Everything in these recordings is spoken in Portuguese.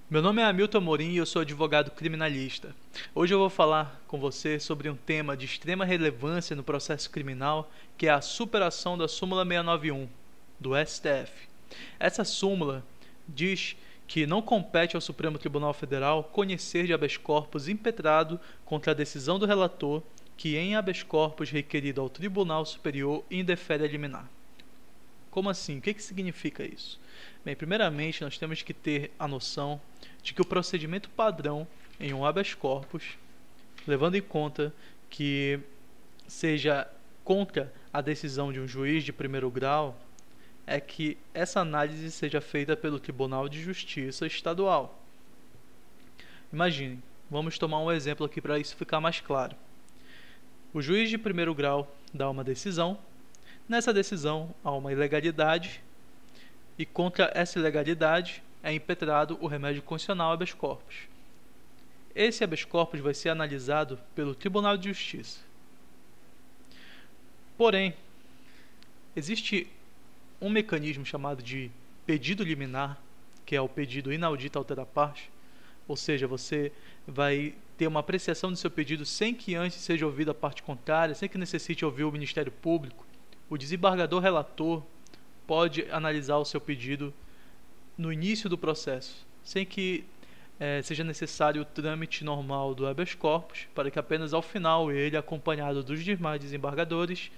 Meu nome é Hamilton Amorim e eu sou advogado criminalista. Hoje eu vou falar com você sobre um tema de extrema relevância no processo criminal, que é a superação da súmula 691 do STF. Essa súmula diz que não compete ao Supremo Tribunal Federal conhecer de habeas corpus impetrado contra a decisão do relator que em habeas corpus requerido ao Tribunal Superior indefere a liminar. Como assim? O que significa isso? Bem, primeiramente, nós temos que ter a noção de que o procedimento padrão em um habeas corpus, levando em conta que seja contra a decisão de um juiz de primeiro grau, é que essa análise seja feita pelo Tribunal de Justiça Estadual. Imagine, vamos tomar um exemplo aqui para isso ficar mais claro. O juiz de primeiro grau dá uma decisão. Nessa decisão há uma ilegalidade e contra essa ilegalidade é impetrado o remédio constitucional habeas corpus. Esse habeas corpus vai ser analisado pelo Tribunal de Justiça. Porém, existe um mecanismo chamado de pedido liminar, que é o pedido inaudito altera parte, ou seja, você vai ter uma apreciação do seu pedido sem que antes seja ouvida a parte contrária, sem que necessite ouvir o Ministério Público. O desembargador relator pode analisar o seu pedido no início do processo, sem que seja necessário o trâmite normal do habeas corpus, para que apenas ao final ele, acompanhado dos demais desembargadores,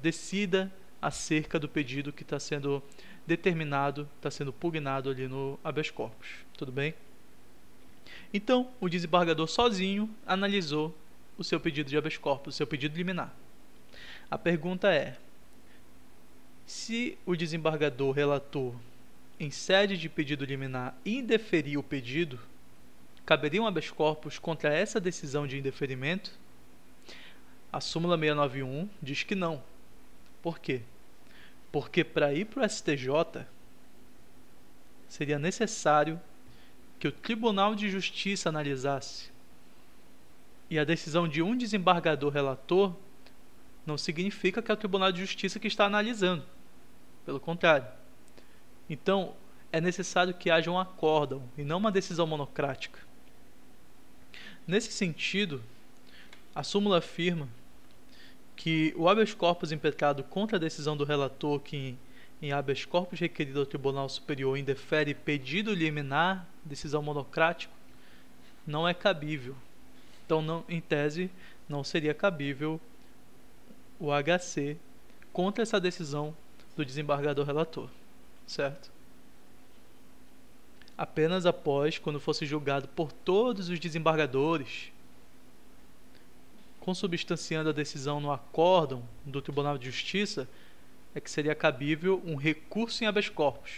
decida acerca do pedido que está sendo determinado, está sendo pugnado ali no habeas corpus. Tudo bem? Então, o desembargador sozinho analisou o seu pedido de habeas corpus, o seu pedido liminar. A pergunta é: se o desembargador relator, em sede de pedido liminar, indeferir o pedido, caberia um habeas corpus contra essa decisão de indeferimento? A súmula 691 diz que não. Por quê? Porque para ir para o STJ, seria necessário que o Tribunal de Justiça analisasse. E a decisão de um desembargador relator não significa que é o Tribunal de Justiça que está analisando. Pelo contrário. Então, é necessário que haja um acórdão e não uma decisão monocrática. Nesse sentido, a súmula afirma que o habeas corpus impetrado contra a decisão do relator que em habeas corpus requerido ao Tribunal Superior indefere pedido liminar, decisão monocrática, não é cabível. Então, em tese, não seria cabível o HC contra essa decisão do desembargador relator, certo? Apenas após, quando fosse julgado por todos os desembargadores, consubstanciando a decisão no acórdão do Tribunal de Justiça, é que seria cabível um recurso em habeas corpus,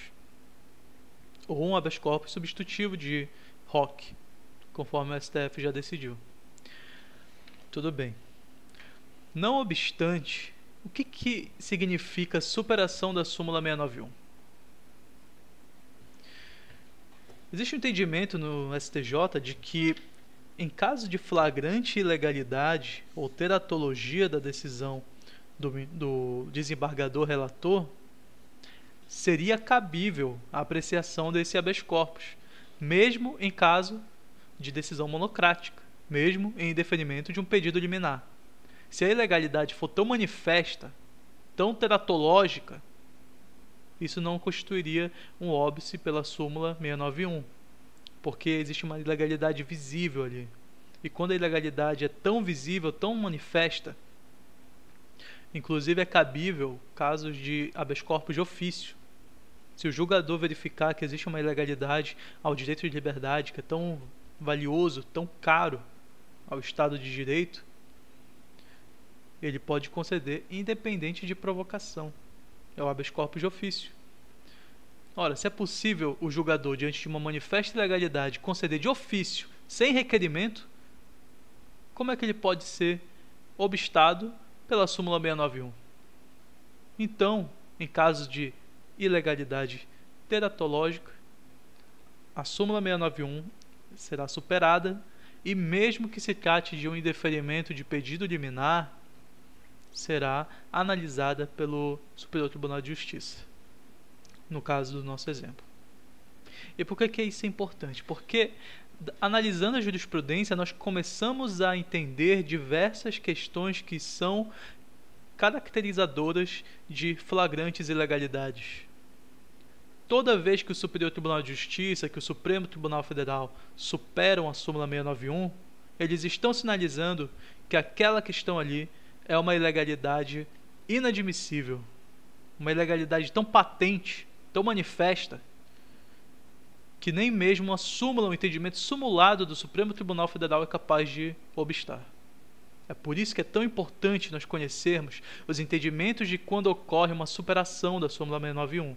ou um habeas corpus substitutivo de ROC, conforme o STF já decidiu. Tudo bem. Não obstante, o que significa superação da súmula 691? Existe um entendimento no STJ de que, em caso de flagrante ilegalidade ou teratologia da decisão do desembargador relator, seria cabível a apreciação desse habeas corpus, mesmo em caso de decisão monocrática, mesmo em indeferimento de um pedido liminar. Se a ilegalidade for tão manifesta, tão teratológica, isso não constituiria um óbice pela súmula 691, porque existe uma ilegalidade visível ali. E quando a ilegalidade é tão visível, tão manifesta, inclusive é cabível casos de habeas corpus de ofício. Se o julgador verificar que existe uma ilegalidade ao direito de liberdade, que é tão valioso, tão caro ao Estado de Direito, ele pode conceder independente de provocação. É o habeas corpus de ofício. Ora, se é possível o julgador, diante de uma manifesta ilegalidade, conceder de ofício, sem requerimento, como é que ele pode ser obstado pela súmula 691? Então, em casos de ilegalidade teratológica, a súmula 691 será superada e, mesmo que se trate de um indeferimento de pedido liminar, será analisada pelo Superior Tribunal de Justiça, no caso do nosso exemplo. E por que isso é importante? Porque, analisando a jurisprudência, nós começamos a entender diversas questões que são caracterizadoras de flagrantes ilegalidades. Toda vez que o Superior Tribunal de Justiça, que o Supremo Tribunal Federal superam a súmula 691, eles estão sinalizando que aquela questão ali é uma ilegalidade inadmissível, uma ilegalidade tão patente, tão manifesta, que nem mesmo uma súmula, um entendimento simulado do Supremo Tribunal Federal é capaz de obstar. É por isso que é tão importante nós conhecermos os entendimentos de quando ocorre uma superação da súmula 691.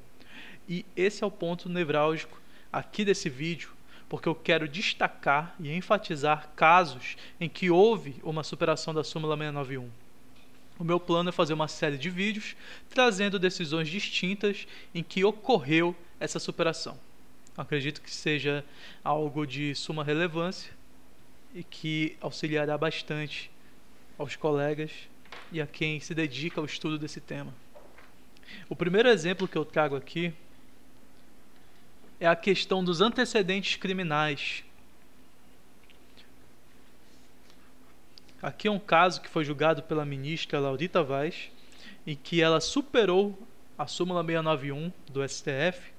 E esse é o ponto nevrálgico aqui desse vídeo, porque eu quero destacar e enfatizar casos em que houve uma superação da súmula 691. O meu plano é fazer uma série de vídeos trazendo decisões distintas em que ocorreu essa superação. Acredito que seja algo de suma relevância e que auxiliará bastante aos colegas e a quem se dedica ao estudo desse tema. O primeiro exemplo que eu trago aqui é a questão dos antecedentes criminais. Aqui é um caso que foi julgado pela ministra Laurita Vaz, em que ela superou a súmula 691 do STF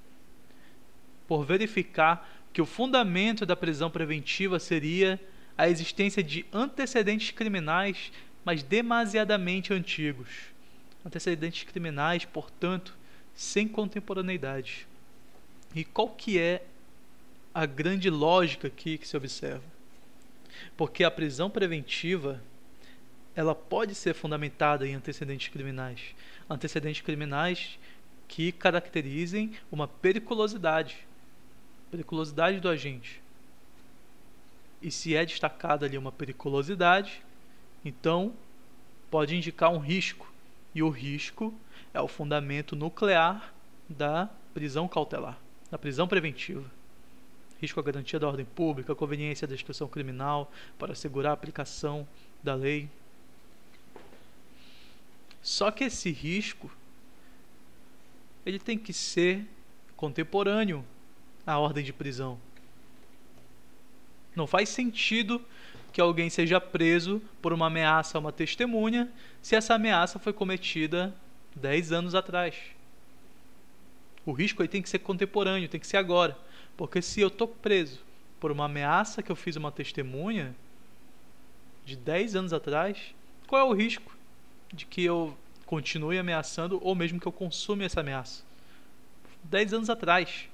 por verificar que o fundamento da prisão preventiva seria a existência de antecedentes criminais, mas demasiadamente antigos. Antecedentes criminais, portanto, sem contemporaneidade. E qual que é a grande lógica aqui que se observa? Porque a prisão preventiva, ela pode ser fundamentada em antecedentes criminais. Antecedentes criminais que caracterizem uma periculosidade do agente. E se é destacada ali uma periculosidade, então pode indicar um risco. E o risco é o fundamento nuclear da prisão cautelar, da prisão preventiva. Risco à garantia da ordem pública, a conveniência da instrução criminal para assegurar a aplicação da lei. Só que esse risco ele tem que ser contemporâneo à ordem de prisão. Não faz sentido que alguém seja preso por uma ameaça a uma testemunha se essa ameaça foi cometida 10 anos atrás. O risco aí tem que ser contemporâneo, tem que ser agora. Porque se eu estou preso por uma ameaça que eu fiz a uma testemunha de 10 anos atrás, qual é o risco de que eu continue ameaçando ou mesmo que eu consuma essa ameaça? 10 anos atrás.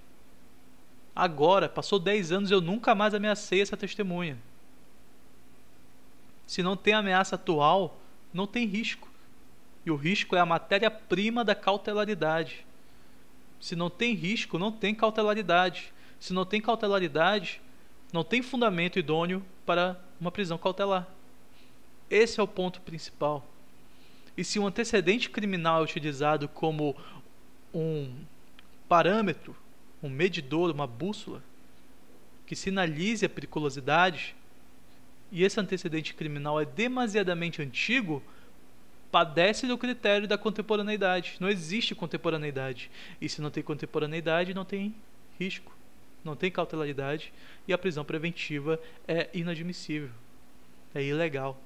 Agora, passou 10 anos e eu nunca mais ameacei essa testemunha. Se não tem ameaça atual, não tem risco. E o risco é a matéria-prima da cautelaridade. Se não tem risco, não tem cautelaridade. Se não tem cautelaridade, não tem fundamento idôneo para uma prisão cautelar. Esse é o ponto principal. E se um antecedente criminal é utilizado como um parâmetro, um medidor, uma bússola, que sinalize a periculosidade, e esse antecedente criminal é demasiadamente antigo, padece do critério da contemporaneidade. Não existe contemporaneidade. E se não tem contemporaneidade, não tem risco, não tem cautelaridade, e a prisão preventiva é inadmissível, é ilegal.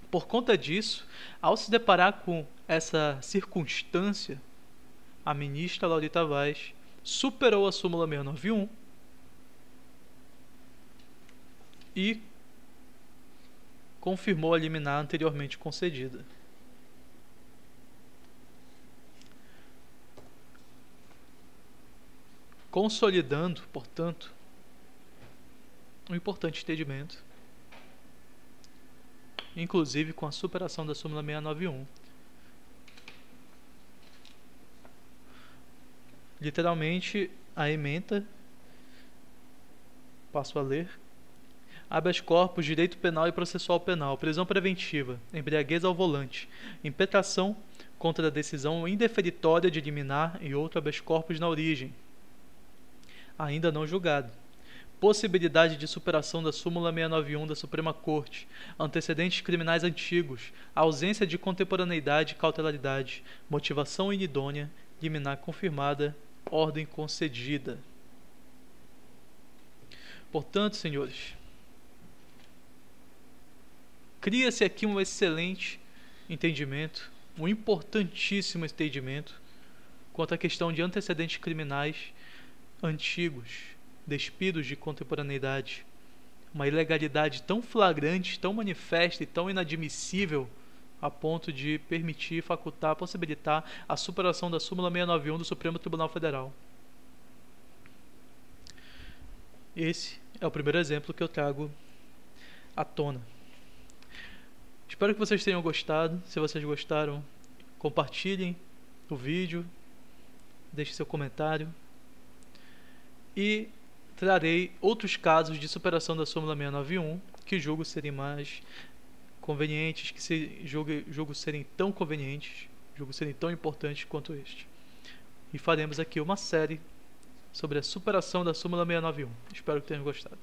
Por conta disso, ao se deparar com essa circunstância, a ministra Laurita Vaz superou a súmula 691 e confirmou a liminar anteriormente concedida. Consolidando, portanto, um importante entendimento, inclusive com a superação da súmula 691. Literalmente, a ementa, passo a ler: habeas corpus, direito penal e processual penal, prisão preventiva, embriaguez ao volante, impetração contra a decisão indeferitória de liminar e outro habeas corpus na origem, ainda não julgado. Possibilidade de superação da súmula 691 da Suprema Corte, antecedentes criminais antigos, ausência de contemporaneidade e cautelaridade, motivação inidônea, liminar confirmada, ordem concedida. Portanto, senhores, cria-se aqui um excelente entendimento, um importantíssimo entendimento quanto à questão de antecedentes criminais antigos, despidos de contemporaneidade, uma ilegalidade tão flagrante, tão manifesta e tão inadmissível a ponto de permitir, facultar, possibilitar a superação da súmula 691 do Supremo Tribunal Federal. Esse é o primeiro exemplo que eu trago à tona. Espero que vocês tenham gostado. Se vocês gostaram, compartilhem o vídeo, deixe seu comentário e trarei outros casos de superação da súmula 691 que julgo serem mais convenientes, que julgo serem tão convenientes, julgo serem tão importantes quanto este. E faremos aqui uma série sobre a superação da súmula 691. Espero que tenham gostado.